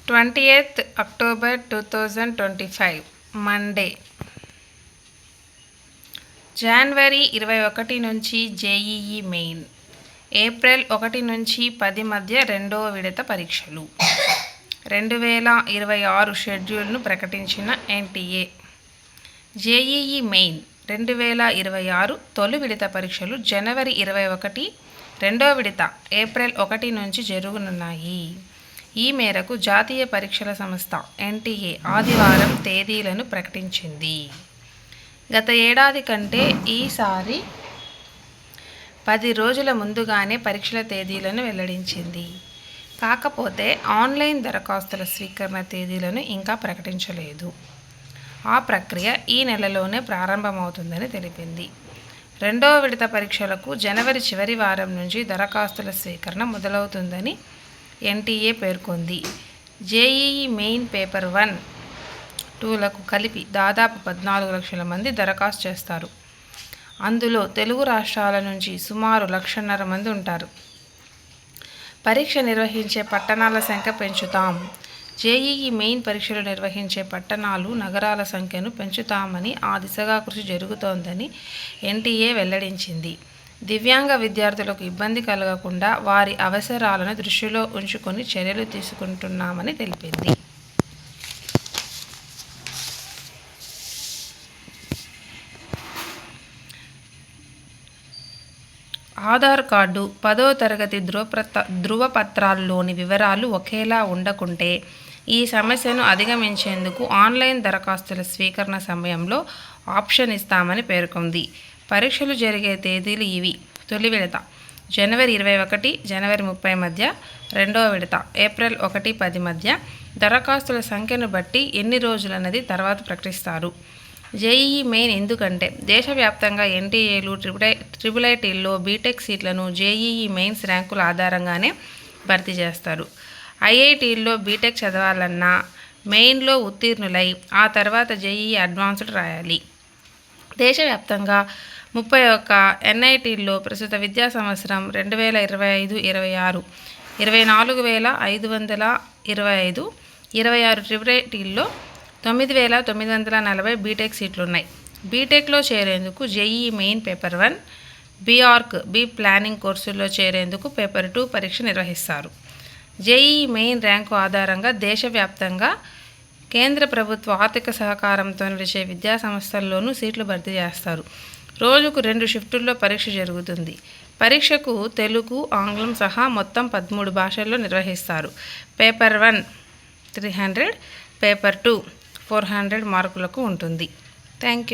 20th October 2025 Monday. జనవరి 21 నుంచి JEE main, April 1 నుంచి 10 మధ్య రెండవ విడత పరీక్షలు. 2026 షెడ్యూల్ను ప్రకటించిన ఎన్టీఏ. జేఈఈ మెయిన్ 2026 తొలి విడత పరీక్షలు జనవరి 21, రెండవ విడత ఏప్రిల్ 1 నుంచి జరగనున్నాయి. ఈ మేరకు జాతీయ పరీక్షల సంస్థ ఎన్టీఏ ఆదివారం తేదీలను ప్రకటించింది. గత ఏడాది కంటే ఈసారి 10 రోజుల ముందుగానే పరీక్షల తేదీలను వెల్లడించింది. కాకపోతే ఆన్లైన్ దరఖాస్తుల స్వీకరణ తేదీలను ఇంకా ప్రకటించలేదు. ఆ ప్రక్రియ ఈ నెలలోనే ప్రారంభమవుతుందని తెలిపింది. రెండవ విడత పరీక్షలకు జనవరి చివరి వారం నుంచి దరఖాస్తుల స్వీకరణ మొదలవుతుందని ఎన్టీఏ పేర్కొంది. జేఈఈ మెయిన్ పేపర్ 1, 2లకు కలిపి దాదాపు 14 లక్షల మంది దరఖాస్తు చేస్తారు. అందులో తెలుగు రాష్ట్రాల నుంచి సుమారు 1,50,000 మంది ఉంటారు. పరీక్ష నిర్వహించే పట్టణాల సంఖ్య పెంచుతాం. జేఈఈ మెయిన్ పరీక్షలు నిర్వహించే పట్టణాలు, నగరాల సంఖ్యను పెంచుతామని, ఆ దిశగా కృషి జరుగుతోందని ఎన్టీఏ వెల్లడించింది. దివ్యాంగ విద్యార్థులకు ఇబ్బంది కలగకుండా వారి అవసరాలను దృష్టిలో ఉంచుకొని చర్యలు తీసుకుంటున్నామని తెలిపింది. ఆధార్ కార్డు, 10వ తరగతి ధృవపత్రాల్లోని వివరాలు ఒకేలా ఉండకుంటే ఈ సమస్యను అధిగమించేందుకు ఆన్లైన్ దరఖాస్తుల స్వీకరణ సమయంలో ఆప్షన్ ఇస్తామని పేర్కొంది. పరీక్షలు జరిగే తేదీలు ఇవి: తొలి విడత జనవరి 21, జనవరి 30 మధ్య, రెండవ విడత ఏప్రిల్ 1, 10 మధ్య. దరఖాస్తుల సంఖ్యను బట్టి ఎన్ని రోజులన్నది తర్వాత ప్రకటిస్తారు. జేఈఈ మెయిన్ ఎందుకంటే దేశవ్యాప్తంగా ఎన్టీఏలు, ట్రిపుల్ ఐటీల్లో బీటెక్ సీట్లను జేఈఈ మెయిన్స్ ర్యాంకుల ఆధారంగానే భర్తీ చేస్తారు. ఐఐటీల్లో బీటెక్ చదవాలన్నా మెయిన్లో ఉత్తీర్ణులై ఆ తర్వాత జేఈఈ అడ్వాన్స్డ్ రాయాలి. దేశవ్యాప్తంగా 31 ఎన్ఐటీల్లో ప్రస్తుత విద్యా సంవత్సరం 2025-26 24,525, 26 ట్రిపుల్ ఐటీల్లో 9,940 బీటెక్ సీట్లున్నాయి. బీటెక్లో చేరేందుకు JEE main paper 1, B Arch, B planning కోర్సుల్లో చేరేందుకు పేపర్ 2 పరీక్ష నిర్వహిస్తారు. జేఈఈ మెయిన్ ర్యాంకు ఆధారంగా దేశవ్యాప్తంగా కేంద్ర ప్రభుత్వ ఆర్థిక సహకారంతో నడిచే విద్యా సంస్థల్లోనూ సీట్లు భర్తీ చేస్తారు. రోజుకు 2 షిఫ్టుల్లో పరీక్ష జరుగుతుంది. పరీక్షకు తెలుగు, ఆంగ్లం సహా మొత్తం 13 భాషల్లో నిర్వహిస్తారు. పేపర్ 1 300, పేపర్ 2 400 మార్కులకు ఉంటుంది. Thank you.